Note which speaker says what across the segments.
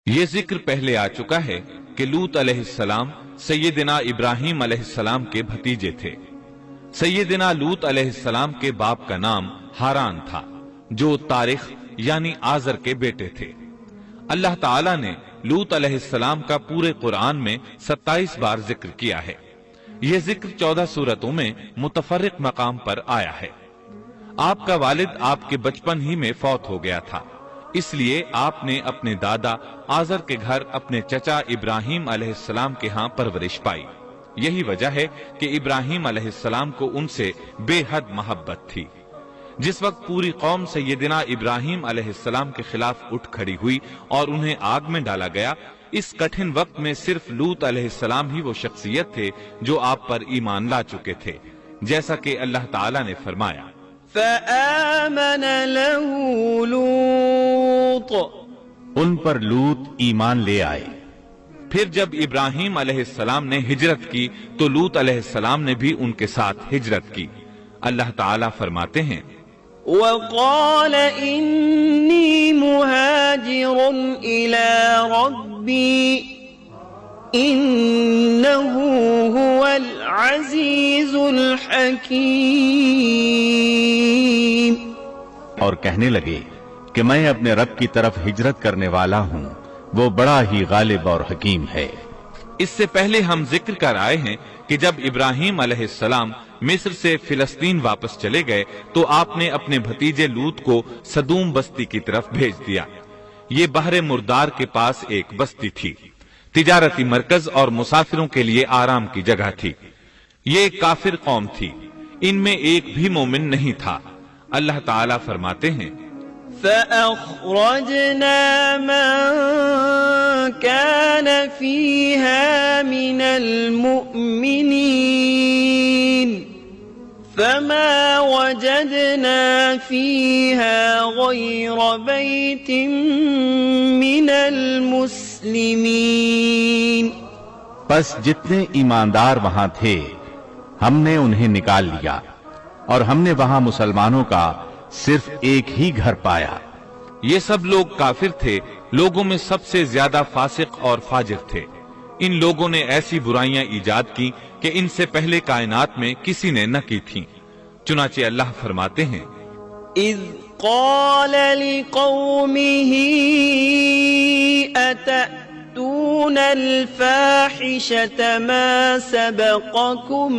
Speaker 1: یہ ذکر پہلے آ چکا ہے کہ لوط علیہ السلام سیدنا ابراہیم علیہ السلام کے بھتیجے تھے۔ سیدنا لوط علیہ السلام کے باپ کا نام ہاران تھا، جو تارخ یعنی آزر کے بیٹے تھے۔ اللہ تعالیٰ نے لوط علیہ السلام کا پورے قرآن میں 27 بار ذکر کیا ہے۔ یہ ذکر 14 سورتوں میں متفرق مقام پر آیا ہے۔ آپ کا والد آپ کے بچپن ہی میں فوت ہو گیا تھا، اس لیے آپ نے اپنے دادا آزر کے گھر اپنے چچا ابراہیم علیہ السلام کے ہاں پرورش پائی۔ یہی وجہ ہے کہ ابراہیم علیہ السلام کو ان سے بے حد محبت تھی۔ جس وقت پوری قوم سیدنا ابراہیم علیہ السلام کے خلاف اٹھ کھڑی ہوئی اور انہیں آگ میں ڈالا گیا، اس کٹھن وقت میں صرف لوط علیہ السلام ہی وہ شخصیت تھے جو آپ پر ایمان لا چکے تھے، جیسا کہ اللہ تعالیٰ نے فرمایا
Speaker 2: فآمن له لوط،
Speaker 3: ان پر لوط ایمان لے آئے۔
Speaker 1: پھر جب ابراہیم علیہ السلام نے ہجرت کی تو لوط علیہ السلام نے بھی ان کے ساتھ ہجرت کی۔ اللہ تعالیٰ فرماتے ہیں
Speaker 2: وقال انی مہاجر الی ربی انہ هو العزیز الحکیم،
Speaker 3: اور کہنے لگے کہ میں اپنے رب کی طرف ہجرت کرنے والا ہوں، وہ بڑا ہی غالب اور حکیم ہے۔
Speaker 1: اس سے پہلے ہم ذکر کر آئے ہیں کہ جب ابراہیم علیہ السلام مصر سے فلسطین واپس چلے گئے تو آپ نے اپنے بھتیجے لوط کو سدوم بستی کی طرف بھیج دیا۔ یہ بحر مردار کے پاس ایک بستی تھی، تجارتی مرکز اور مسافروں کے لیے آرام کی جگہ تھی۔ یہ ایک کافر قوم تھی، ان میں ایک بھی مومن نہیں تھا۔ اللہ تعالیٰ فرماتے ہیں
Speaker 2: فأخرجنا من كان فيها من المؤمنين فما وجدنا فيها غير بيت من المسلمين،
Speaker 3: پس جتنے ایماندار وہاں تھے ہم نے انہیں نکال لیا، اور ہم نے وہاں مسلمانوں کا صرف ایک ہی گھر پایا۔
Speaker 1: یہ سب لوگ کافر تھے، لوگوں میں سب سے زیادہ فاسق اور فاجر تھے۔ ان لوگوں نے ایسی برائیاں ایجاد کی کہ ان سے پہلے کائنات میں کسی نے نہ کی تھیں۔ چنانچہ اللہ فرماتے ہیں
Speaker 2: اذ قال لقومه اتأتون الفاحشة ما سبقكم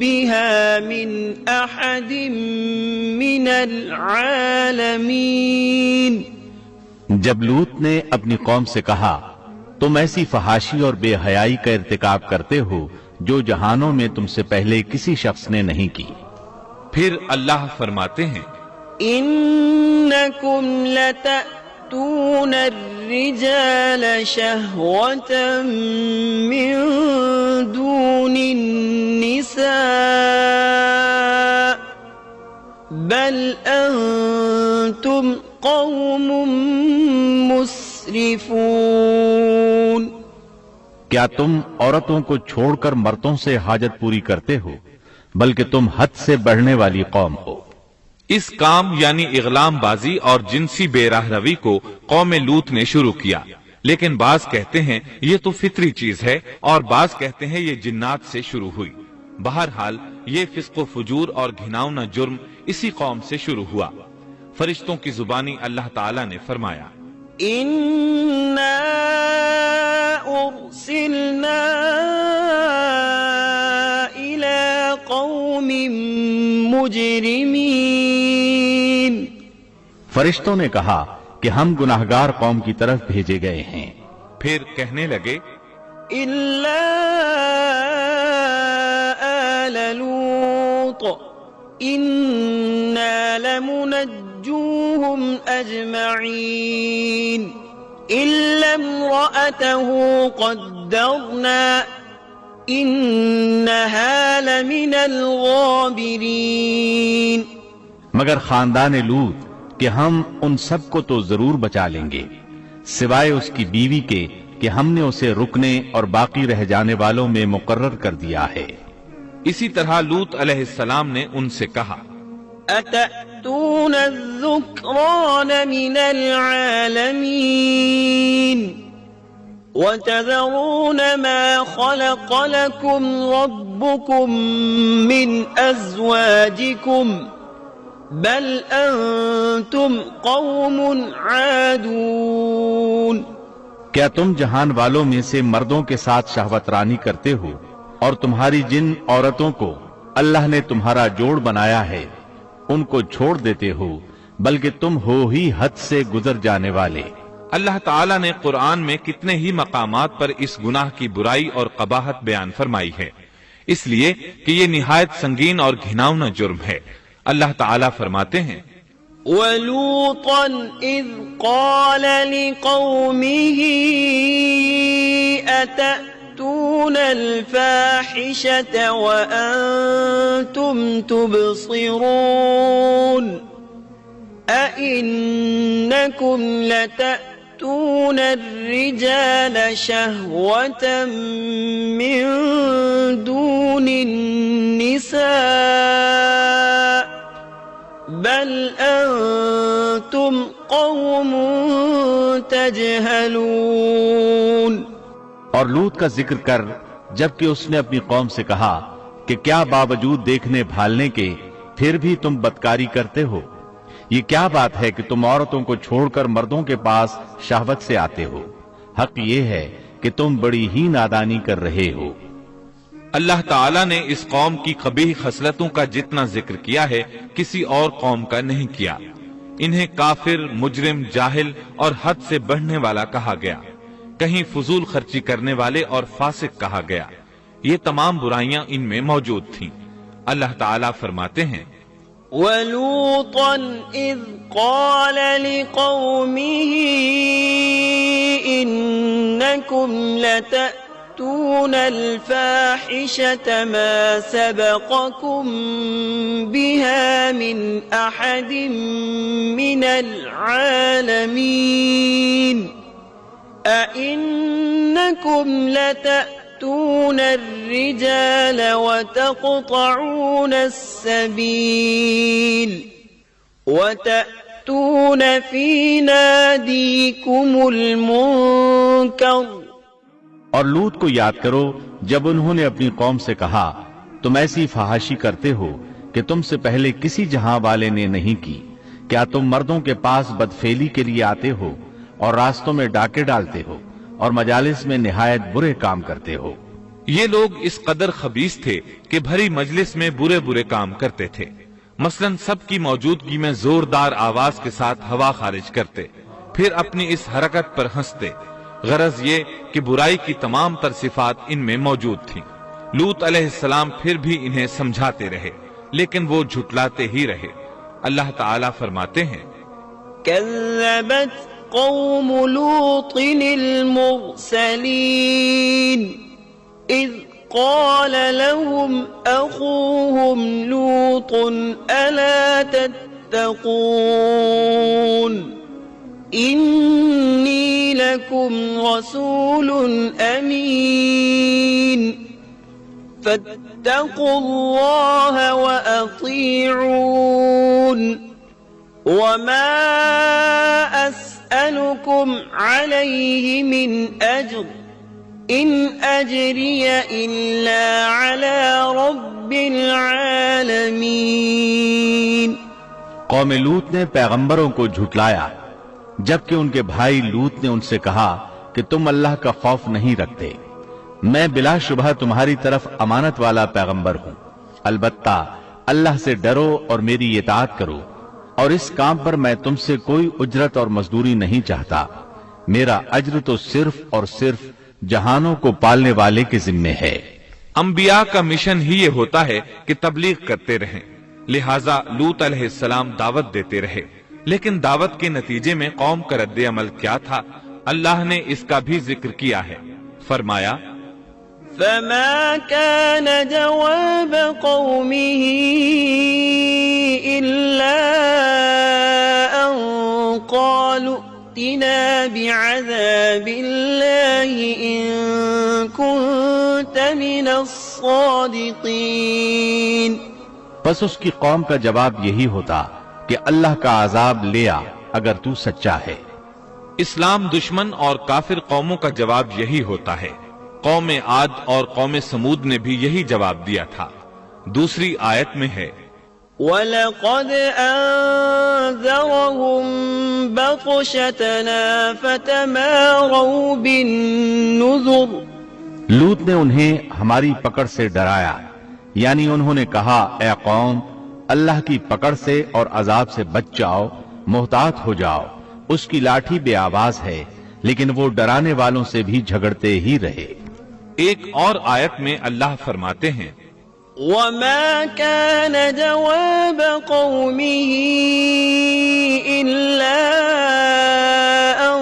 Speaker 2: بها من احد من العالمین،
Speaker 3: جب لوط نے اپنی قوم سے کہا تم ایسی فحاشی اور بے حیائی کا ارتکاب کرتے ہو جو جہانوں میں تم سے پہلے کسی شخص نے نہیں کی۔
Speaker 1: پھر اللہ فرماتے ہیں
Speaker 2: انکم لتأتون الرجال شہوة من دون النساء بل انتم قوم مسرفون،
Speaker 3: کیا تم عورتوں کو چھوڑ کر مردوں سے حاجت پوری کرتے ہو، بلکہ تم حد سے بڑھنے والی قوم ہو۔
Speaker 1: اس کام یعنی اغلام بازی اور جنسی بے راہ روی کو قوم لوط نے شروع کیا، لیکن بعض کہتے ہیں یہ تو فطری چیز ہے اور بعض کہتے ہیں یہ جنات سے شروع ہوئی۔ بہرحال یہ فسق و فجور اور گھناؤنا جرم اسی قوم سے شروع ہوا۔ فرشتوں کی زبانی اللہ تعالیٰ نے فرمایا
Speaker 2: اِنَّا أُرْسِلْنَا إِلَىٰ قَوْمٍ مُجْرِمِينَ،
Speaker 3: فرشتوں نے کہا کہ ہم گناہگار قوم کی طرف بھیجے گئے ہیں۔
Speaker 1: پھر کہنے لگے
Speaker 2: إِلَّا آلَ لُوطٍ إِنَّا لَمُنَجُّوهُمْ أَجْمَعِينَ إِلَّا امْرَأَتَهُ قَدَّرْنَا إِنَّهَا لَمِنَ الْغَابِرِينَ،
Speaker 3: مگر خاندان لوط کہ ہم ان سب کو تو ضرور بچا لیں گے، سوائے اس کی بیوی کے کہ ہم نے اسے رکنے اور باقی رہ جانے والوں میں مقرر کر دیا ہے۔
Speaker 1: اسی طرح لوط علیہ السلام نے ان سے کہا
Speaker 2: أَتَأْتُونَ الذُّكْرَانَ مِنَ الْعَالَمِينَ، وتذرون ما خلق لكم ربكم من أزواجكم بل أنتم قوم عادون.
Speaker 3: کیا تم جہان والوں میں سے مردوں کے ساتھ شہوت رانی کرتے ہو اور تمہاری جن عورتوں کو اللہ نے تمہارا جوڑ بنایا ہے ان کو چھوڑ دیتے ہو بلکہ تم ہو ہی حد سے گزر جانے والے.
Speaker 1: اللہ تعالیٰ نے قرآن میں کتنے ہی مقامات پر اس گناہ کی برائی اور قباحت بیان فرمائی ہے، اس لیے کہ یہ نہایت سنگین اور گھناؤنا جرم ہے. اللہ تعالیٰ فرماتے ہیں
Speaker 2: وَلُوطًا إِذْ قَالَ لِقَوْمِهِ أَتَأْتُونَ الْفَاحِشَةَ وَأَنْتُمْ تُبْصِرُونَ أَإِنَّكُمْ لَتَأْتُونَ الرِّجَالَ شَهْوَةً مِّن دُونِ النِّسَاءِ بل انتم قوم تجہلون.
Speaker 3: اور لوط کا ذکر کر جبکہ اس نے اپنی قوم سے کہا کہ کیا باوجود دیکھنے بھالنے کے پھر بھی تم بدکاری کرتے ہو؟ یہ کیا بات ہے کہ تم عورتوں کو چھوڑ کر مردوں کے پاس شہوت سے آتے ہو؟ حق یہ ہے کہ تم بڑی ہی نادانی کر رہے ہو.
Speaker 1: اللہ تعالیٰ نے اس قوم کی قبیح خصلتوں کا جتنا ذکر کیا ہے کسی اور قوم کا نہیں کیا. انہیں کافر، مجرم، جاہل اور حد سے بڑھنے والا کہا گیا. کہیں فضول خرچی کرنے والے اور فاسق کہا گیا. یہ تمام برائیاں ان میں موجود تھیں. اللہ تعالیٰ فرماتے ہیں
Speaker 2: وَلُوطًا إِذْ قَالَ لِقَوْمِهِ إِنَّكُمْ لَتَأْتُونَ الْفَاحِشَةَ مَا سَبَقَكُمْ بِهَا مِنْ أَحَدٍ مِّنَ الْعَالَمِينَ أَإِنَّكُمْ لَتَأْتُونَ الرِّجَالَ وَتَقْطَعُونَ السَّبِيلَ وَتَأْتُونَ فِي نَادِيكُمُ الْمُنكَرَ.
Speaker 3: اور لوط کو یاد کرو جب انہوں نے اپنی قوم سے کہا تم ایسی فحاشی کرتے ہو کہ تم سے پہلے کسی جہاں والے نے نہیں کی. کیا تم مردوں کے پاس بدفعلی کے لیے آتے ہو اور راستوں میں ڈاکے ڈالتے ہو اور مجالس میں نہایت برے کام کرتے ہو؟
Speaker 1: یہ لوگ اس قدر خبیث تھے کہ بھری مجلس میں برے برے کام کرتے تھے. مثلا سب کی موجودگی میں زوردار آواز کے ساتھ ہوا خارج کرتے، پھر اپنی اس حرکت پر ہنستے. غرض یہ کہ برائی کی تمام تر صفات ان میں موجود تھیں. لوط علیہ السلام پھر بھی انہیں سمجھاتے رہے لیکن وہ جھٹلاتے ہی رہے. اللہ تعالیٰ فرماتے ہیں
Speaker 2: كذبت قوم لوط المرسلين إذ قال لهم أخوهم لوط ألا تتقون إني لكم رسول أمين فاتقوا الله وأطيعون وما أسألكم عليه من أجر إن أجري إلا على رب العالمين.
Speaker 3: قوم لوط نے پیغمبروں کو جھٹلایا جبکہ ان کے بھائی لوط نے ان سے کہا کہ تم اللہ کا خوف نہیں رکھتے. میں بلا شبہ تمہاری طرف امانت والا پیغمبر ہوں. البتہ اللہ سے ڈرو اور میری اطاعت کرو اور اس کام پر میں تم سے کوئی اجرت اور مزدوری نہیں چاہتا. میرا اجر تو صرف اور صرف جہانوں کو پالنے والے کے ذمے ہے.
Speaker 1: انبیاء کا مشن ہی یہ ہوتا ہے کہ تبلیغ کرتے رہیں. لہٰذا لوط علیہ السلام دعوت دیتے رہے لیکن دعوت کے نتیجے میں قوم کا رد عمل کیا تھا اللہ نے اس کا بھی ذکر کیا ہے. فرمایا
Speaker 2: فما كان جواب قومه إلا أن قالوا ائتنا بعذاب الله إن كنت من الصادقين.
Speaker 3: بس اس کی قوم کا جواب یہی ہوتا کہ اللہ کا عذاب لے آ اگر تو سچا ہے.
Speaker 1: اسلام دشمن اور کافر قوموں کا جواب یہی ہوتا ہے۔ قوم عاد اور قوم سمود نے بھی یہی جواب دیا تھا۔ دوسری آیت میں ہے
Speaker 2: وَلَقَدْ أَنذَرَهُمْ بَطْشَتَنَا فَتَمَارَوْا بِالنُّذُرِ۔
Speaker 3: لوط نے انہیں ہماری پکڑ سے ڈرایا، یعنی انہوں نے کہا اے قوم اللہ کی پکڑ سے اور عذاب سے بچ جاؤ، محتاط ہو جاؤ، اس کی لاٹھی بے آواز ہے، لیکن وہ ڈرانے والوں سے بھی جھگڑتے ہی رہے۔
Speaker 1: ایک اور آیت میں اللہ فرماتے ہیں
Speaker 2: وَمَا كَانَ جَوَابَ قَوْمِهِ إِلَّا أَن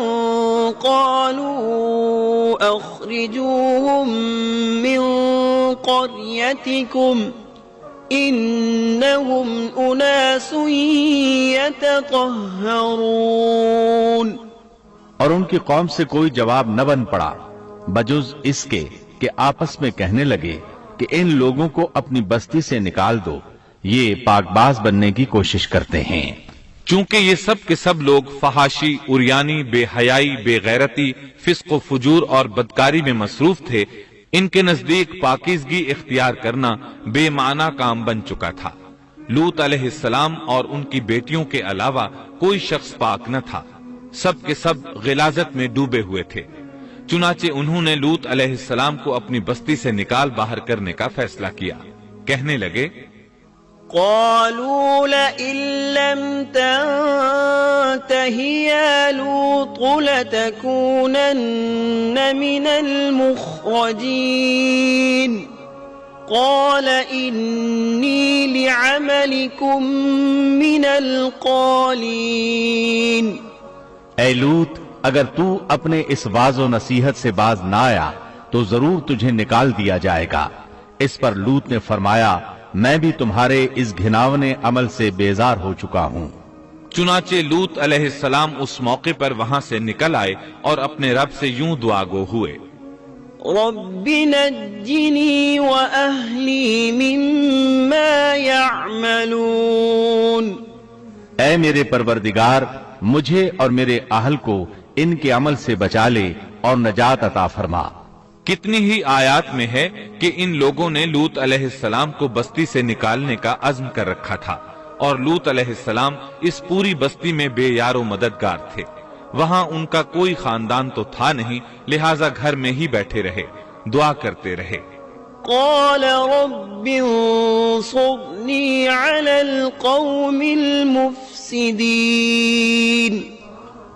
Speaker 2: قَالُوا أَخْرِجُوهُم مِّن قَرْيَتِكُمْ إِنَّهُمْ أُنَاسٌ يَتَطَهَّرُونَ۔
Speaker 3: اور ان کی قوم سے کوئی جواب نہ بن پڑا بجز اس کے کہ آپس میں کہنے لگے کہ ان لوگوں کو اپنی بستی سے نکال دو، یہ پاک باز بننے کی کوشش کرتے ہیں۔
Speaker 1: چونکہ یہ سب کے سب لوگ فحاشی، عریانی، بے حیائی، بے غیرتی، فسق و فجور اور بدکاری میں مصروف تھے، ان کے نزدیک پاکیزگی اختیار کرنا بے معنی کام بن چکا تھا۔ لوط علیہ السلام اور ان کی بیٹیوں کے علاوہ کوئی شخص پاک نہ تھا، سب کے سب غلاظت میں ڈوبے ہوئے تھے۔ چنانچہ انہوں نے لوط علیہ السلام کو اپنی بستی سے نکال باہر کرنے کا فیصلہ کیا۔ کہنے لگے
Speaker 2: قالوا لئن لم تنته يا لوط لتكونن من المخرجين قال إني لعملكم من القالين۔
Speaker 3: اے لوط اگر تو اپنے اس واعظ و نصیحت سے باز نہ آیا تو ضرور تجھے نکال دیا جائے گا۔ اس پر لوط نے فرمایا میں بھی تمہارے اس گھناونے عمل سے بیزار ہو چکا ہوں۔
Speaker 1: چنانچہ لوط علیہ السلام اس موقع پر وہاں سے نکل آئے اور اپنے رب سے یوں دعا گو ہوئے
Speaker 2: رب نجنی وأہلی مما يعملون۔
Speaker 3: اے میرے پروردگار مجھے اور میرے اہل کو ان کے عمل سے بچا لے اور نجات عطا فرما۔
Speaker 1: کتنی ہی آیات میں ہے کہ ان لوگوں نے لوط علیہ السلام کو بستی سے نکالنے کا عزم کر رکھا تھا، اور لوط علیہ السلام اس پوری بستی میں بے یار و مددگار تھے۔ وہاں ان کا کوئی خاندان تو تھا نہیں، لہٰذا گھر میں ہی بیٹھے رہے، دعا کرتے رہے۔
Speaker 2: قال رب انصرنی علی القوم المفسدین۔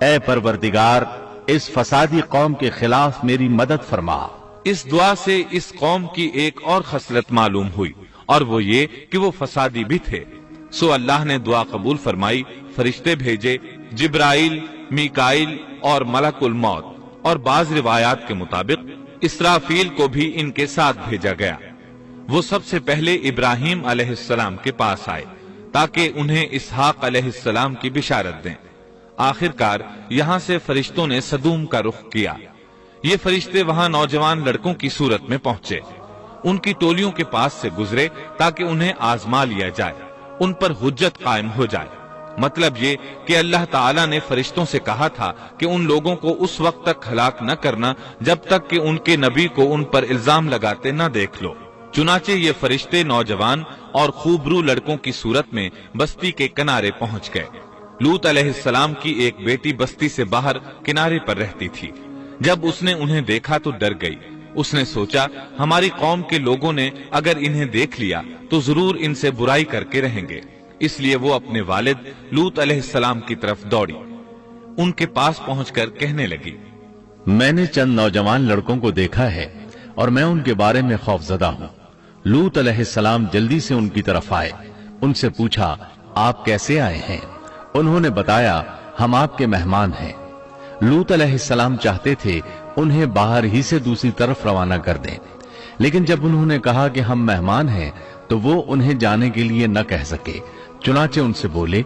Speaker 3: اے پروردگار اس فسادی قوم کے خلاف میری مدد فرما۔
Speaker 1: اس دعا سے اس قوم کی ایک اور خصلت معلوم ہوئی، اور وہ یہ کہ وہ فسادی بھی تھے۔ سو اللہ نے دعا قبول فرمائی، فرشتے بھیجے، جبرائیل، میکائیل اور ملک الموت، اور بعض روایات کے مطابق اسرافیل کو بھی ان کے ساتھ بھیجا گیا۔ وہ سب سے پہلے ابراہیم علیہ السلام کے پاس آئے تاکہ انہیں اسحاق علیہ السلام کی بشارت دیں۔ آخر کار یہاں سے فرشتوں نے سدوم کا رخ کیا۔ یہ فرشتے وہاں نوجوان لڑکوں کی صورت میں پہنچے، ان کی ٹولیوں کے پاس سے گزرے تاکہ انہیں آزما لیا جائے، ان پر حجت قائم ہو جائے۔ مطلب یہ کہ اللہ تعالیٰ نے فرشتوں سے کہا تھا کہ ان لوگوں کو اس وقت تک ہلاک نہ کرنا جب تک کہ ان کے نبی کو ان پر الزام لگاتے نہ دیکھ لو۔ چنانچہ یہ فرشتے نوجوان اور خوبرو لڑکوں کی صورت میں بستی کے کنارے پہنچ گئے۔ لوط علیہ السلام کی ایک بیٹی بستی سے باہر کنارے پر رہتی تھی۔ جب اس نے انہیں دیکھا تو ڈر گئی۔ اس نے سوچا ہماری قوم کے لوگوں نے اگر انہیں دیکھ لیا تو ضرور ان سے برائی کر کے رہیں گے، اس لیے وہ اپنے والد لوط علیہ السلام کی طرف دوڑی۔ ان کے پاس پہنچ کر کہنے لگی
Speaker 3: میں نے چند نوجوان لڑکوں کو دیکھا ہے اور میں ان کے بارے میں خوفزدہ ہوں۔ لوط علیہ السلام جلدی سے ان کی طرف آئے، ان سے پوچھا آپ کیسے آئے ہیں؟ انہوں نے بتایا ہم آپ کے مہمان ہیں۔ لوط علیہ السلام چاہتے تھے انہیں باہر ہی سے دوسری طرف روانہ کر دیں، لیکن جب انہوں نے کہا کہ ہم مہمان ہیں تو وہ انہیں جانے کے لیے نہ کہہ سکے، چنانچہ ان سے بولے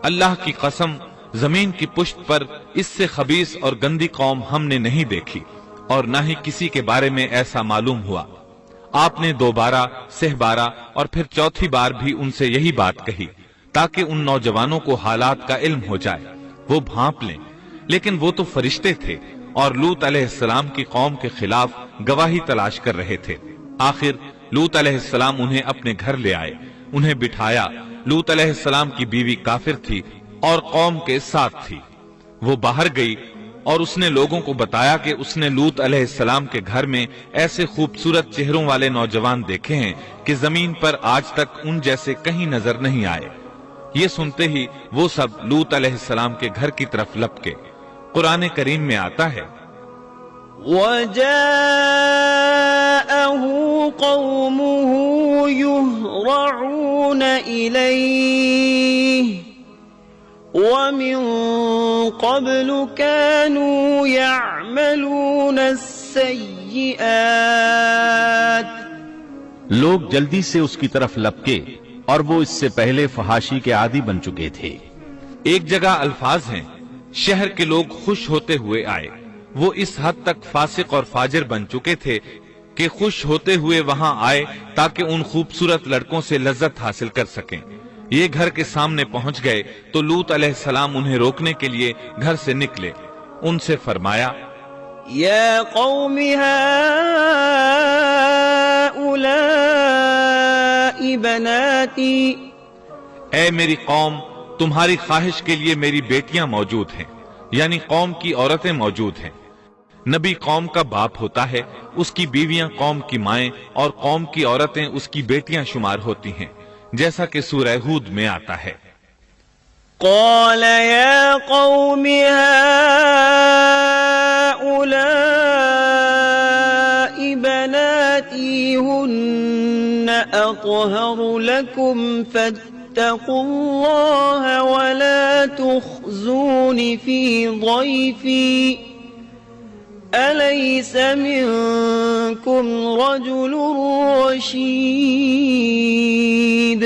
Speaker 1: اللہ کی قسم زمین کی پشت پر اس سے خبیث اور گندی قوم ہم نے نہیں دیکھی، اور نہ ہی کسی کے بارے میں ایسا معلوم ہوا۔ آپ نے 2 بار، 6 بار اور پھر 4تھی بار بھی ان سے یہی بات کہی تاکہ ان نوجوانوں کو حالات کا علم ہو جائے، وہ بھانپ لیں۔ لیکن وہ تو فرشتے تھے اور لوط علیہ السلام کی قوم کے خلاف گواہی تلاش کر رہے تھے۔ آخر لوط علیہ السلام انہیں اپنے گھر لے آئے، انہیں بٹھایا۔ لوط علیہ السلام کی بیوی کافر تھی اور قوم کے ساتھ تھی۔ وہ باہر گئی اور اس نے لوگوں کو بتایا کہ اس نے لوط علیہ السلام کے گھر میں ایسے خوبصورت چہروں والے نوجوان دیکھے ہیں کہ زمین پر آج تک ان جیسے کہیں نظر نہیں آئے۔ یہ سنتے ہی وہ سب لوط علیہ السلام کے گھر کی طرف لپکے۔ قرآن کریم میں آتا ہے
Speaker 2: وَجَاءَهُ قَوْمُهُ يُهْرَعُونَ إِلَيْهِ وَمِن قَبْلُ كَانُوا يَعْمَلُونَ السَّيِّئَاتِ۔
Speaker 3: لوگ جلدی سے اس کی طرف لپکے اور وہ اس سے پہلے فحاشی کے عادی بن چکے تھے۔
Speaker 1: ایک جگہ الفاظ ہیں شہر کے لوگ خوش ہوتے ہوئے آئے۔ وہ اس حد تک فاسق اور فاجر بن چکے تھے کہ خوش ہوتے ہوئے وہاں آئے تاکہ ان خوبصورت لڑکوں سے لذت حاصل کر سکیں۔ یہ گھر کے سامنے پہنچ گئے تو لوط علیہ السلام انہیں روکنے کے لیے گھر سے نکلے۔ ان سے فرمایا
Speaker 2: یا قوم هؤلاء بناتی،
Speaker 1: اے میری قوم، تمہاری خواہش کے لیے میری بیٹیاں موجود ہیں، یعنی قوم کی عورتیں موجود ہیں۔ نبی قوم کا باپ ہوتا ہے، اس کی بیویاں قوم کی مائیں اور قوم کی عورتیں اس کی بیٹیاں شمار ہوتی ہیں، جیسا کہ سورہ ہود میں آتا ہے۔
Speaker 2: قال یا قوم هؤلاء بناتی هن اطہر لکم فاتقوا اللہ ولا تخزون فی ضیفی أليس منكم رجل رشید۔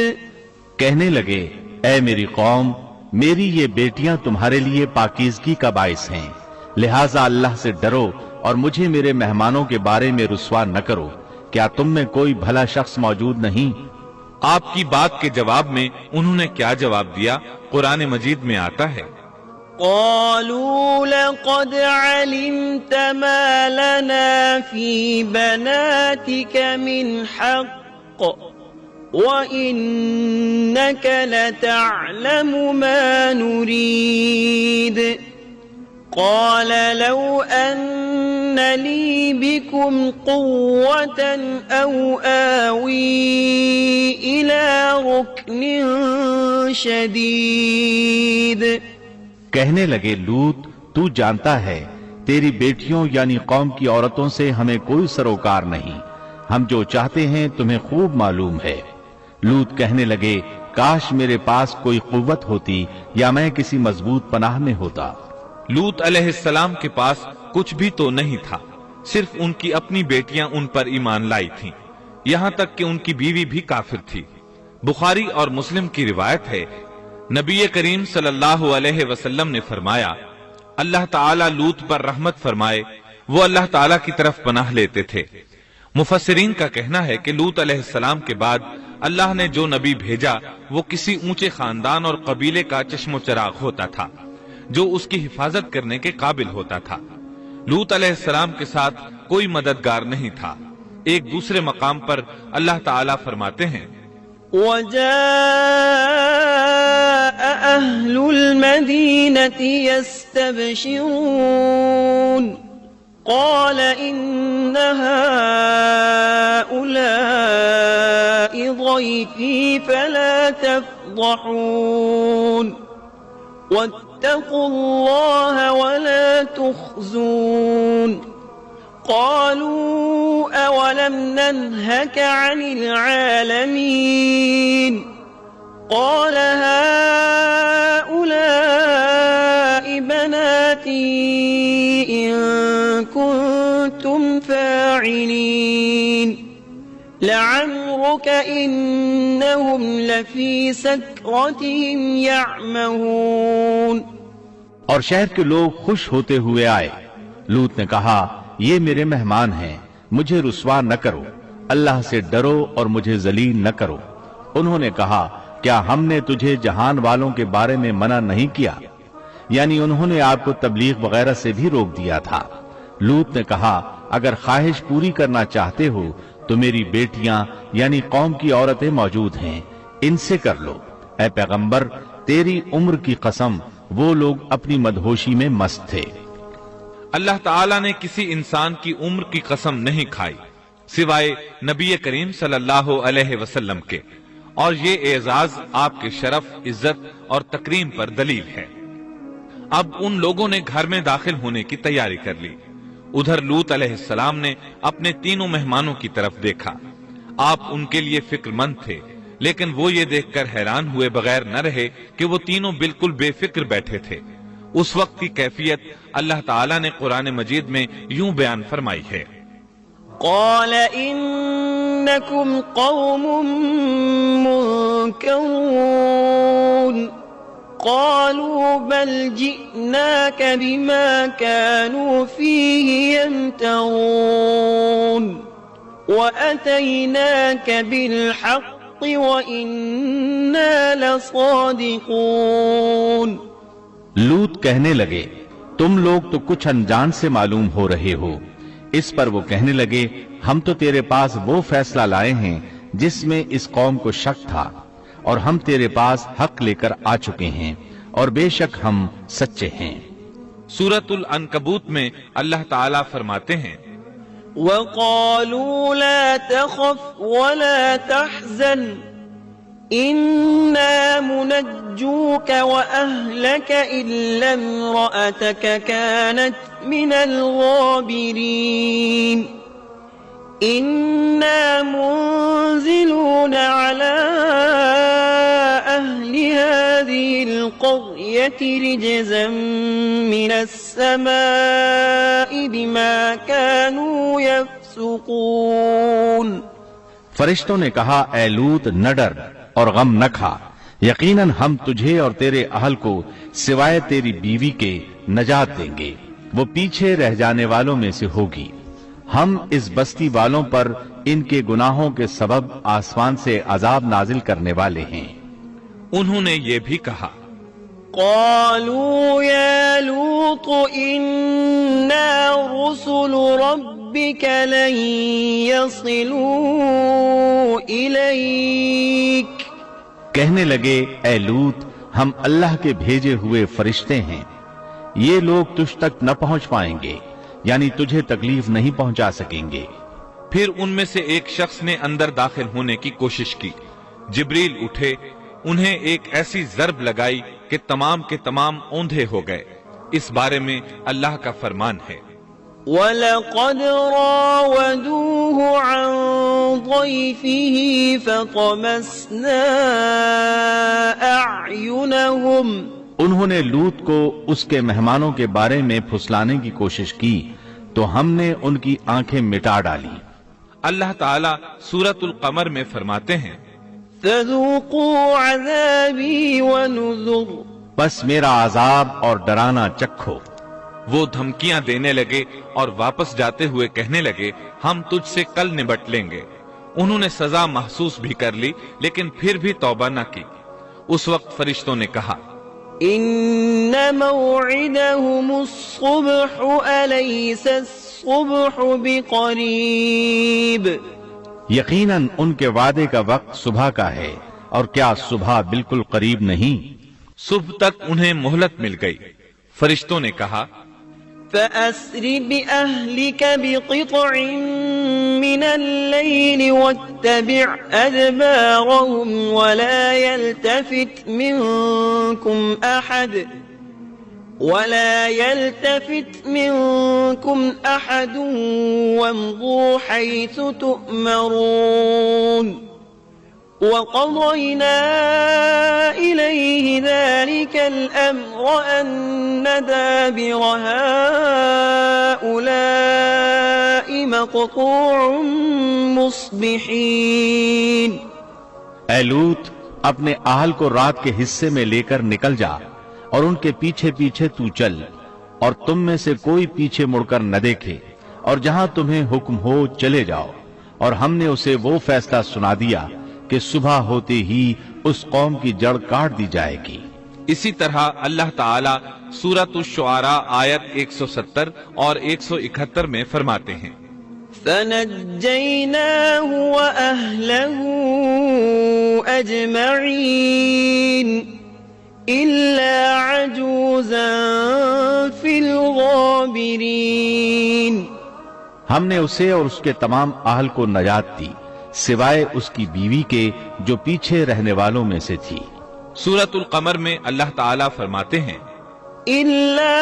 Speaker 3: کہنے لگے اے میری قوم، میری یہ بیٹیاں تمہارے لیے پاکیزگی کا باعث ہیں، لہٰذا اللہ سے ڈرو اور مجھے میرے مہمانوں کے بارے میں رسوا نہ کرو۔ کیا تم میں کوئی بھلا شخص موجود نہیں؟
Speaker 1: آپ کی بات کے جواب میں انہوں نے کیا جواب دیا؟ قرآن مجید میں آتا ہے
Speaker 2: قالوا لقد علمت ما لنا في بناتك من حق وإنك لتعلم ما نريد قال لو أن لي بكم قوة أو آوي إلى ركن شديد۔
Speaker 3: کہنے لگے لوط، تو جانتا ہے تیری بیٹیوں یعنی قوم کی عورتوں سے ہمیں کوئی سروکار نہیں، ہم جو چاہتے ہیں تمہیں خوب معلوم ہے۔ لوط کہنے لگے کاش میرے پاس کوئی قوت ہوتی یا میں کسی مضبوط پناہ میں ہوتا۔
Speaker 1: لوط علیہ السلام کے پاس کچھ بھی تو نہیں تھا، صرف ان کی اپنی بیٹیاں ان پر ایمان لائی تھیں، یہاں تک کہ ان کی بیوی بھی کافر تھی۔ بخاری اور مسلم کی روایت ہے، نبی کریم صلی اللہ علیہ وسلم نے فرمایا اللہ تعالیٰ لوط پر رحمت فرمائے، وہ اللہ تعالیٰ کی طرف پناہ لیتے تھے۔ مفسرین کا کہنا ہے کہ لوط علیہ السلام کے بعد اللہ نے جو نبی بھیجا وہ کسی اونچے خاندان اور قبیلے کا چشم و چراغ ہوتا تھا جو اس کی حفاظت کرنے کے قابل ہوتا تھا۔ لوط علیہ السلام کے ساتھ کوئی مددگار نہیں تھا۔ ایک دوسرے مقام پر اللہ تعالیٰ فرماتے ہیں
Speaker 2: وَجَاءَ أَهْلُ الْمَدِينَةِ يَسْتَبْشِرُونَ قَالَ إِنَّ هَؤُلَاءِ ضَيْفِي فَلَا تَفْضَحُونَ وَاتَّقُوا اللَّهَ وَلَا تُخْزُونَ قالوا أولم ننهك عن العالمين قال هؤلاء بناتي إن كنتم فاعلين لعمرك إنهم لفي سكرتهم يعمهون۔
Speaker 3: اور شہر کے لوگ خوش ہوتے ہوئے آئے۔ لوط نے کہا یہ میرے مہمان ہیں، مجھے رسوا نہ کرو، اللہ سے ڈرو اور مجھے ذلیل نہ کرو۔ انہوں نے کہا کیا ہم نے تجھے جہان والوں کے بارے میں منع نہیں کیا؟ یعنی انہوں نے آپ کو تبلیغ وغیرہ سے بھی روک دیا تھا۔ لوط نے کہا اگر خواہش پوری کرنا چاہتے ہو تو میری بیٹیاں یعنی قوم کی عورتیں موجود ہیں، ان سے کر لو۔ اے پیغمبر تیری عمر کی قسم وہ لوگ اپنی مدہوشی میں مست تھے۔
Speaker 1: اللہ تعالیٰ نے کسی انسان کی عمر کی قسم نہیں کھائی سوائے نبی کریم صلی اللہ علیہ وسلم کے، اور یہ اعزاز آپ کے شرف، عزت اور تکریم پر دلیل ہے۔ اب ان لوگوں نے گھر میں داخل ہونے کی تیاری کر لی۔ ادھر لوط علیہ السلام نے اپنے تینوں مہمانوں کی طرف دیکھا۔ آپ ان کے لیے فکر مند تھے، لیکن وہ یہ دیکھ کر حیران ہوئے بغیر نہ رہے کہ وہ تینوں بالکل بے فکر بیٹھے تھے۔ اس وقت کی کیفیت اللہ تعالیٰ نے قرآن مجید میں یوں بیان فرمائی ہے:
Speaker 2: قال إنكم قوم منكرون قالوا بل جئناك بما كانوا فيه يمترون وأتيناك بالحق وإنا لصادقون۔
Speaker 3: لوط کہنے لگے تم لوگ تو کچھ انجان سے معلوم ہو رہے ہو۔ اس پر وہ کہنے لگے ہم تو تیرے پاس وہ فیصلہ لائے ہیں جس میں اس قوم کو شک تھا، اور ہم تیرے پاس حق لے کر آ چکے ہیں، اور بے شک ہم سچے ہیں۔
Speaker 1: سورۃ العنکبوت میں اللہ تعالیٰ فرماتے ہیں:
Speaker 2: وقالوا لا تخف ولا تحزن إنا منجوك وأهلك إلا امرأتك كانت من الغابرين إنا منزلون على أهل هذه القرية رجزا من السماء بما كانوا يفسقون۔
Speaker 3: فرشتوں نے کہا اے لوط نہ ڈر اور غم نہ کھا، یقیناً ہم تجھے اور تیرے اہل کو سوائے تیری بیوی کے نجات دیں گے، وہ پیچھے رہ جانے والوں میں سے ہوگی۔ ہم اس بستی والوں پر ان کے گناہوں کے سبب آسمان سے عذاب نازل کرنے والے ہیں۔
Speaker 1: انہوں نے یہ بھی کہا:
Speaker 2: قالوا يا لوط إنا رسل ربك لن يصلوا إليك۔
Speaker 3: کہنے لگے اے لوط ہم اللہ کے بھیجے ہوئے فرشتے ہیں، یہ لوگ تجھ تک نہ پہنچ پائیں گے، یعنی تجھے تکلیف نہیں پہنچا سکیں گے۔
Speaker 1: پھر ان میں سے ایک شخص نے اندر داخل ہونے کی کوشش کی۔ جبریل اٹھے، انہیں ایک ایسی ضرب لگائی کہ تمام کے تمام اوندھے ہو گئے۔ اس بارے میں اللہ کا فرمان ہے:
Speaker 2: وَلَقَدْ رَاوَدُوهُ عَنْ ضَيْفِهِ فَطَمَسْنَا أَعْيُنَهُمْ۔
Speaker 3: انہوں نے لوط کو اس کے مہمانوں کے بارے میں پھسلانے کی کوشش کی تو ہم نے ان کی آنکھیں مٹا ڈالی۔
Speaker 1: اللہ تعالیٰ سورۃ القمر میں فرماتے ہیں:
Speaker 2: فَذُوقُوا عَذَابِي وَنُذُرْ۔
Speaker 3: بس میرا عذاب اور ڈرانا چکھو۔
Speaker 1: وہ دھمکیاں دینے لگے اور واپس جاتے ہوئے کہنے لگے ہم تجھ سے کل نبٹ لیں گے۔ انہوں نے سزا محسوس بھی کر لی لیکن پھر بھی توبہ نہ کی۔ اس وقت فرشتوں نے کہا:
Speaker 2: إِنَّ مَوْعِدَهُمُ الصُّبْحُ أَلَيْسَ الصُّبْحُ بِقَرِيبٍ۔
Speaker 3: یقیناً ان کے وعدے کا وقت صبح کا ہے، اور کیا صبح بالکل قریب نہیں؟
Speaker 1: صبح تک انہیں مہلت مل گئی۔ فرشتوں نے کہا:
Speaker 2: فَأَسْرِ بِأَهْلِكَ بِقِطْعٍ مِّنَ اللَّيْلِ وَاتَّبِعْ أَدْبَارَهُمْ وَلَا يَلْتَفِتْ مِنكُمْ أَحَدٌ وَامْضُوا حَيْثُ تُؤْمَرُونَ وَقَضَيْنَا إِلَيْهِ ذَلِكَ الْأَمْرَ أَنَّ دَابِرَ هَؤُلَاءِ مَقْطُوعٌ مُصْبِحِينَ۔
Speaker 3: اے لوط اپنے اہل کو رات کے حصے میں لے کر نکل جا اور ان کے پیچھے پیچھے تو چل، اور تم میں سے کوئی پیچھے مڑ کر نہ دیکھے، اور جہاں تمہیں حکم ہو چلے جاؤ۔ اور ہم نے اسے وہ فیصلہ سنا دیا کہ صبح ہوتے ہی اس قوم کی جڑ کاٹ دی جائے گی۔
Speaker 1: اسی طرح اللہ تعالی سورۃ الشعراء آیت 170 اور 171 میں فرماتے ہیں
Speaker 2: فنجيناه وأهله أجمعين إلا عجوزا في الغابرين
Speaker 3: ہم نے اسے اور اس کے تمام اہل کو نجات دی سوائے اس کی بیوی کے جو پیچھے رہنے والوں میں سے تھی۔
Speaker 1: سورۃ القمر میں اللہ تعالیٰ فرماتے ہیں
Speaker 2: إلا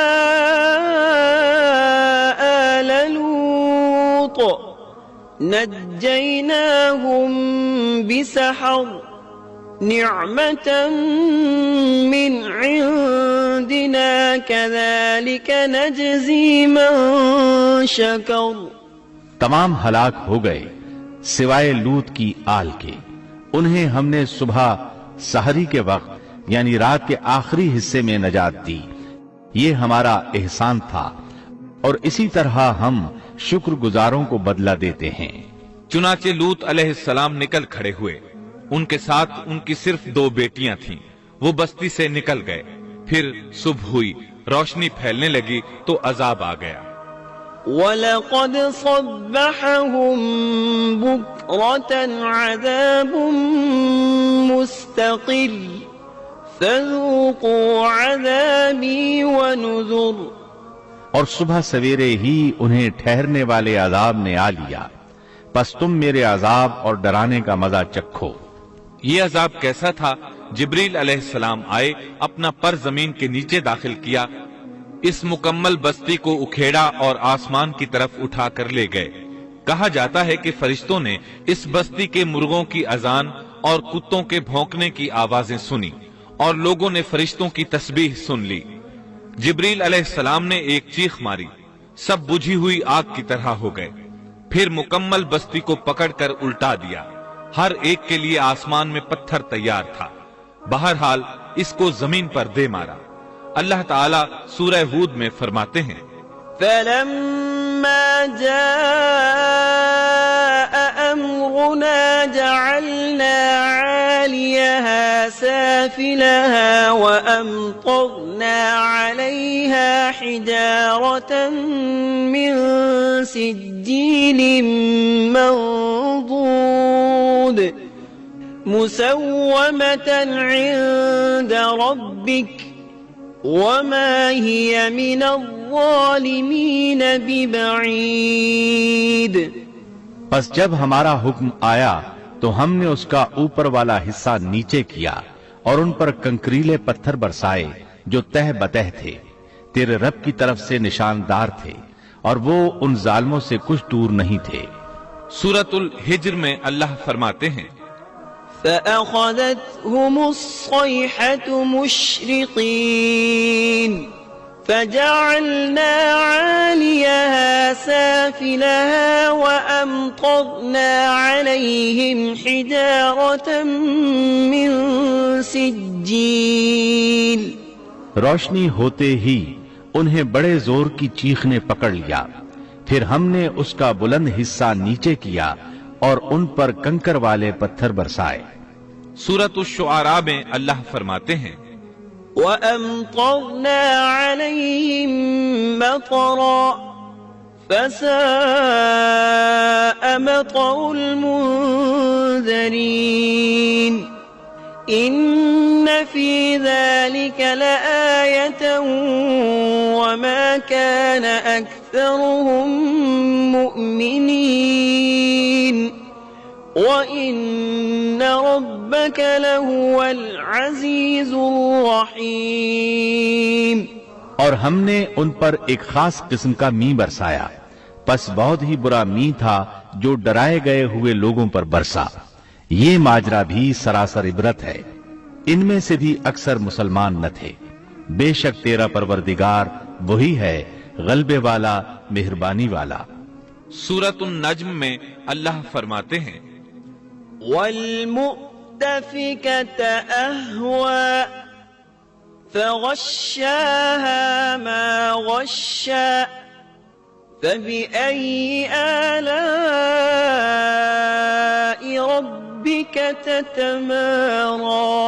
Speaker 2: آل لوط نجيناهم بسحر نعمة من عندنا كذلك نجزي من شكر
Speaker 3: تمام ہلاک ہو گئے سوائے لوط کی آل کے، انہیں ہم نے صبح سحری کے وقت یعنی رات کے آخری حصے میں نجات دی، یہ ہمارا احسان تھا اور اسی طرح ہم شکر گزاروں کو بدلہ دیتے ہیں۔
Speaker 1: چنانچہ لوط علیہ السلام نکل کھڑے ہوئے، ان کے ساتھ ان کی صرف 2 بیٹیاں تھیں، وہ بستی سے نکل گئے، پھر صبح ہوئی، روشنی پھیلنے لگی تو عذاب آ گیا۔
Speaker 2: وَلَقَدْ صَبَّحَهُم بُكْرَةً عَذَابٌ مُسْتَقِرٌّ فَذُوقُوا عَذَابِي وَنُذُرِ
Speaker 3: اور صبح سویرے ہی انہیں ٹھہرنے والے عذاب نے آ لیا، پس تم میرے عذاب اور ڈرانے کا مزہ چکھو۔
Speaker 1: یہ عذاب کیسا تھا؟ جبریل علیہ السلام آئے، اپنا پر زمین کے نیچے داخل کیا، اس مکمل بستی کو اکھیڑا اور آسمان کی طرف اٹھا کر لے گئے۔ کہا جاتا ہے کہ فرشتوں نے اس بستی کے مرغوں کی اذان اور کتوں کے بھونکنے کی آوازیں سنی اور لوگوں نے فرشتوں کی تسبیح سن لی۔ جبریل علیہ السلام نے ایک چیخ ماری، سب بجھی ہوئی آگ کی طرح ہو گئے، پھر مکمل بستی کو پکڑ کر الٹا دیا، ہر ایک کے لیے آسمان میں پتھر تیار تھا، بہرحال اس کو زمین پر دے مارا۔ اللہ تعالیٰ سورہ ہود میں فرماتے ہیں
Speaker 2: فَلَمَّا جَاءَ أَمْرُنَا جَعَلْنَا عَالِيَهَا سَافِلَهَا وَأَمْطَرْنَا عَلَيْهَا حِجَارَةً مِّن سِجِّيلٍ مَّنضُودٍ مُّسَوَّمَةً عِندَ رَبِّكَ وَمَا هِيَ مِنَ الظَّالِمِينَ بِبَعِيدٍ
Speaker 3: پس جب ہمارا حکم آیا تو ہم نے اس کا اوپر والا حصہ نیچے کیا اور ان پر کنکریلے پتھر برسائے جو تہ بتہ تھے، تیرے رب کی طرف سے نشاندار تھے اور وہ ان ظالموں سے کچھ دور نہیں تھے۔
Speaker 1: سورۃ الحجر میں اللہ فرماتے ہیں
Speaker 2: فَأَخَذَتْهُمُ الصَّيْحَةُ مُشْرِقِينَ فَجَعَلْنَا عَالِيَهَا سَافِلَهَا وَأَمْطَرْنَا عَلَيْهِمْ حِجَارَةً مِّن سِجِّيلٍ
Speaker 3: روشنی ہوتے ہی انہیں بڑے زور کی چیخ نے پکڑ لیا، پھر ہم نے اس کا بلند حصہ نیچے کیا اور ان پر کنکر والے پتھر برسائے۔
Speaker 1: سورۃ الشعراء میں اللہ فرماتے ہیں
Speaker 2: وَأَمْطَرْنَا عَلَيْهِمْ مَطَرًا فَسَاءَ مَطَرُ الْمُنذَرِينَ إِنَّ فِي ذَلِكَ لَآيَةً وَمَا كَانَ أَكْثَرُهُم مُؤْمِنِينَ وَإِنَّ رَبَّكَ لَهُوَ الْعَزِيزُ الرَّحِيمُ
Speaker 3: اور ہم نے ان پر ایک خاص قسم کا می برسایا، پس بہت ہی برا می تھا جو ڈرائے گئے ہوئے لوگوں پر برسا۔ یہ ماجرا بھی سراسر عبرت ہے، ان میں سے بھی اکثر مسلمان نہ تھے۔ بے شک تیرا پروردگار وہی ہے غلبے والا، مہربانی والا۔
Speaker 1: سورۃ النجم میں اللہ فرماتے ہیں
Speaker 2: وَالْمُؤْتَفِكَةَ أَهْوَىٰ فَغَشَّاهَا مَا غَشَّىٰ فَبِأَيِّ آلَاءِ رَبِّكَ تَتَمَارَىٰ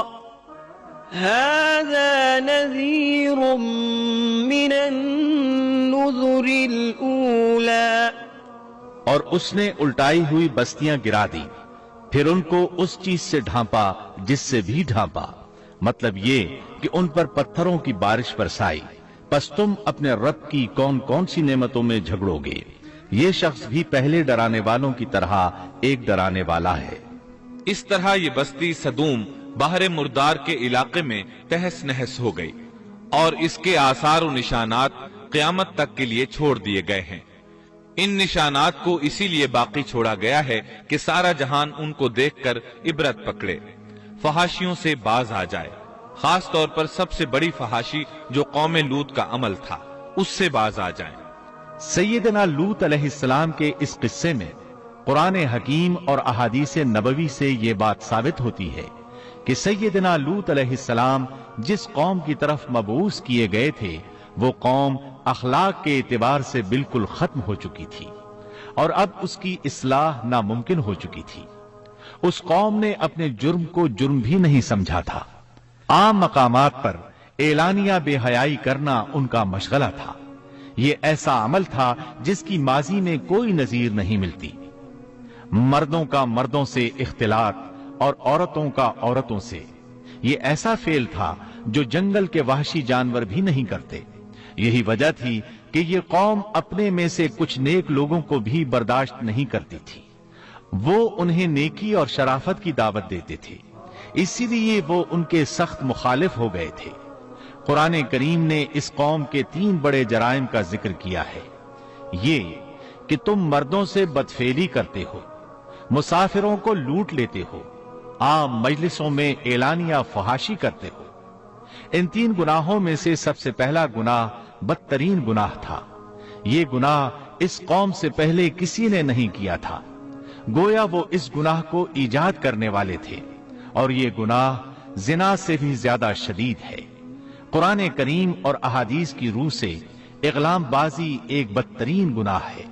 Speaker 2: هذا نذير من النذر الأولى
Speaker 3: اور اس نے الٹائی ہوئی بستیاں گرا دی، پھر ان کو اس چیز سے ڈھانپا جس سے بھی ڈھانپا، مطلب یہ کہ ان پر پتھروں کی بارش برسائی، پس تم اپنے رب کی کون کون سی نعمتوں میں جھگڑو گے۔ یہ شخص بھی پہلے ڈرانے والوں کی طرح ایک ڈرانے والا ہے۔
Speaker 1: اس طرح یہ بستی سدوم بحر مردار کے علاقے میں تہس نہس ہو گئی، اور اس کے آثار و نشانات قیامت تک کے لیے چھوڑ دیے گئے ہیں۔ ان نشانات کو اسی لیے باقی چھوڑا گیا ہے کہ سارا جہان ان کو دیکھ کر عبرت پکڑے، فحاشیوں سے باز آ جائے، خاص طور پر سب سے بڑی فحاشی جو قوم لوط کا عمل تھا اس سے باز آ جائیں۔
Speaker 3: سیدنا لوط علیہ السلام کے اس قصے میں قرآن حکیم اور احادیث نبوی سے یہ بات ثابت ہوتی ہے کہ سیدنا لوط علیہ السلام جس قوم کی طرف مبعوث کیے گئے تھے وہ قوم اخلاق کے اعتبار سے بالکل ختم ہو چکی تھی، اور اب اس کی اصلاح ناممکن ہو چکی تھی۔ اس قوم نے اپنے جرم کو جرم بھی نہیں سمجھا تھا۔ عام مقامات پر اعلانیہ بے حیائی کرنا ان کا مشغلہ تھا۔ یہ ایسا عمل تھا جس کی ماضی میں کوئی نظیر نہیں ملتی۔ مردوں کا مردوں سے اختلاط اور عورتوں کا عورتوں سے، یہ ایسا فعل تھا جو جنگل کے وحشی جانور بھی نہیں کرتے۔ یہی وجہ تھی کہ یہ قوم اپنے میں سے کچھ نیک لوگوں کو بھی برداشت نہیں کرتی تھی۔ وہ انہیں نیکی اور شرافت کی دعوت دیتے تھے، اسی لیے وہ ان کے سخت مخالف ہو گئے تھے۔ قرآن کریم نے اس قوم کے 3 بڑے جرائم کا ذکر کیا ہے۔ یہ کہ تم مردوں سے بدفعلی کرتے ہو، مسافروں کو لوٹ لیتے ہو، عام مجلسوں میں اعلانیہ فحاشی کرتے ہو۔ ان 3 گناہوں میں سے سب سے پہلا گناہ بدترین گناہ تھا۔ یہ گناہ اس قوم سے پہلے کسی نے نہیں کیا تھا، گویا وہ اس گناہ کو ایجاد کرنے والے تھے، اور یہ گناہ زنا سے بھی زیادہ شدید ہے۔ قرآن کریم اور احادیث کی روح سے اغلام بازی ایک بدترین گناہ ہے۔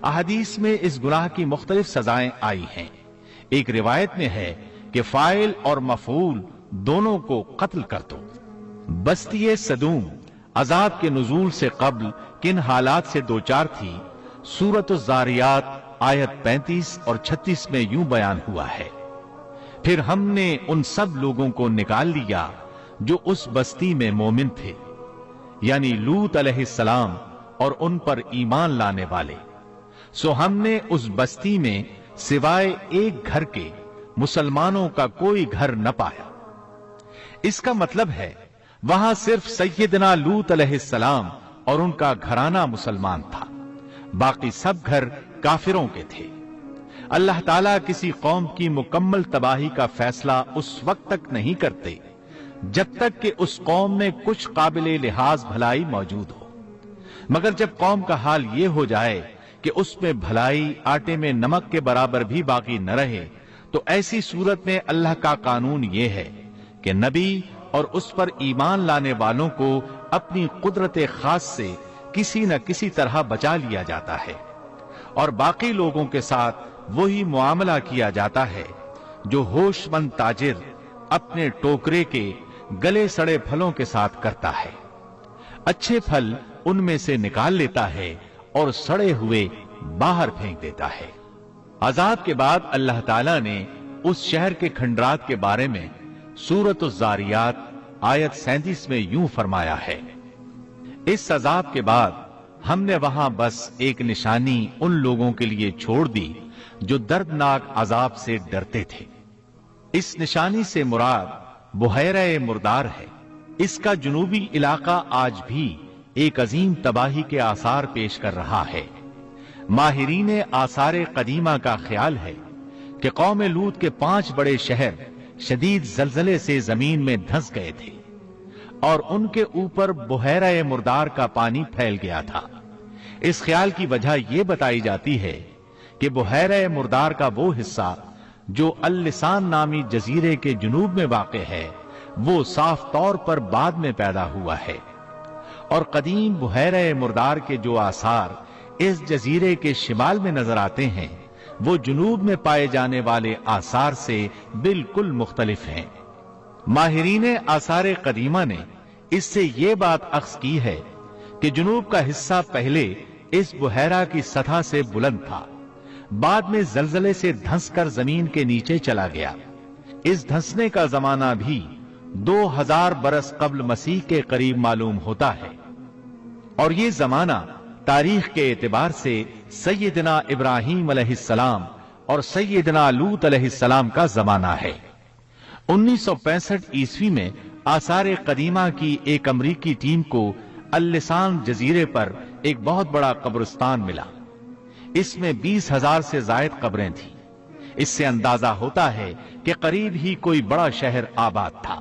Speaker 3: احادیث میں اس گناہ کی مختلف سزائیں آئی ہیں۔ ایک روایت میں ہے کہ فاعل اور مفعول دونوں کو قتل کر دو۔ بستی سدوم عذاب کے نزول سے قبل کن حالات سے دوچار تھی، سورۃ الزاریات آیت 35 اور 36 میں یوں بیان ہوا ہے: پھر ہم نے ان سب لوگوں کو نکال لیا جو اس بستی میں مومن تھے، یعنی لوط علیہ السلام اور ان پر ایمان لانے والے، سو ہم نے اس بستی میں سوائے ایک گھر کے مسلمانوں کا کوئی گھر نہ پایا۔ اس کا مطلب ہے وہاں صرف سیدنا لوط علیہ السلام اور ان کا گھرانہ مسلمان تھا، باقی سب گھر کافروں کے تھے۔ اللہ تعالیٰ کسی قوم کی مکمل تباہی کا فیصلہ اس وقت تک نہیں کرتے جب تک کہ اس قوم میں کچھ قابل لحاظ بھلائی موجود ہو، مگر جب قوم کا حال یہ ہو جائے کہ اس میں بھلائی آٹے میں نمک کے برابر بھی باقی نہ رہے، تو ایسی صورت میں اللہ کا قانون یہ ہے کہ نبی اور اس پر ایمان لانے والوں کو اپنی قدرت خاص سے کسی نہ کسی طرح بچا لیا جاتا ہے، اور باقی لوگوں کے ساتھ وہی معاملہ کیا جاتا ہے جو ہوش مند تاجر اپنے ٹوکرے کے گلے سڑے پھلوں کے ساتھ کرتا ہے۔ اچھے پھل ان میں سے نکال لیتا ہے اور سڑے ہوئے باہر پھینک دیتا ہے۔ عذاب کے بعد اللہ تعالیٰ نے اس شہر کے کھنڈرات کے بارے میں سورۃ الزاریات آیت 37 میں یوں فرمایا ہے: اس عذاب کے بعد ہم نے وہاں بس ایک نشانی ان لوگوں کے لیے چھوڑ دی جو دردناک عذاب سے ڈرتے تھے۔ اس نشانی سے مراد بحیرہ مردار ہے۔ اس کا جنوبی علاقہ آج بھی ایک عظیم تباہی کے آثار پیش کر رہا ہے۔ ماہرین آثار قدیمہ کا خیال ہے کہ قوم لوط کے 5 بڑے شہر شدید زلزلے سے زمین میں دھنس گئے تھے، اور ان کے اوپر بحیرہ مردار کا پانی پھیل گیا تھا۔ اس خیال کی وجہ یہ بتائی جاتی ہے کہ بحیرہ مردار کا وہ حصہ جو اللسان نامی جزیرے کے جنوب میں واقع ہے، وہ صاف طور پر بعد میں پیدا ہوا ہے، اور قدیم بحیرہ مردار کے جو آثار اس جزیرے کے شمال میں نظر آتے ہیں وہ جنوب میں پائے جانے والے آثار سے بالکل مختلف ہیں۔ ماہرین آثار قدیمہ نے اس سے یہ بات اخذ کی ہے کہ جنوب کا حصہ پہلے اس بحیرہ کی سطح سے بلند تھا، بعد میں زلزلے سے دھنس کر زمین کے نیچے چلا گیا۔ اس دھنسنے کا زمانہ بھی 2000 برس قبل مسیح کے قریب معلوم ہوتا ہے، اور یہ زمانہ تاریخ کے اعتبار سے سیدنا ابراہیم علیہ السلام اور سیدنا لوط علیہ السلام کا زمانہ ہے۔ 1965 عیسوی میں آثار قدیمہ کی ایک امریکی ٹیم کو اللسان جزیرے پر ایک بہت بڑا قبرستان ملا۔ اس میں 20,000 سے زائد قبریں تھیں۔ اس سے اندازہ ہوتا ہے کہ قریب ہی کوئی بڑا شہر آباد تھا۔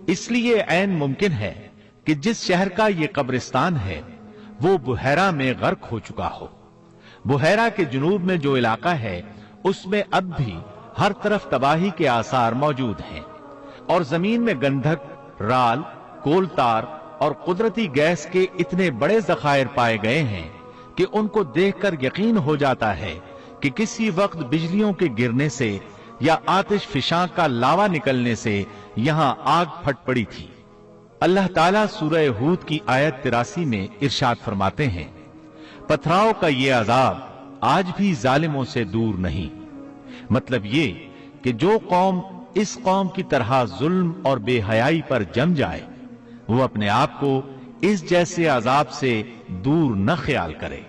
Speaker 3: اس لیے عین ممکن ہے کہ جس شہر کا یہ قبرستان ہے وہ بحیرہ میں غرق ہو چکا ہو۔ بحیرہ کے جنوب میں جو علاقہ ہے اس میں اب بھی ہر طرف تباہی کے آثار موجود ہیں، اور زمین میں گندھک، رال، کول تار اور قدرتی گیس کے اتنے بڑے ذخائر پائے گئے ہیں کہ ان کو دیکھ کر یقین ہو جاتا ہے کہ کسی وقت بجلیوں کے گرنے سے یا آتش فشاں کا لاوا نکلنے سے یہاں آگ پھٹ پڑی تھی۔ اللہ تعالیٰ سورہ ہود کی آیت 83 میں ارشاد فرماتے ہیں، پتھراؤ کا یہ عذاب آج بھی ظالموں سے دور نہیں۔ مطلب یہ کہ جو قوم اس قوم کی طرح ظلم اور بے حیائی پر جم جائے وہ اپنے آپ کو اس جیسے عذاب سے دور نہ خیال کرے۔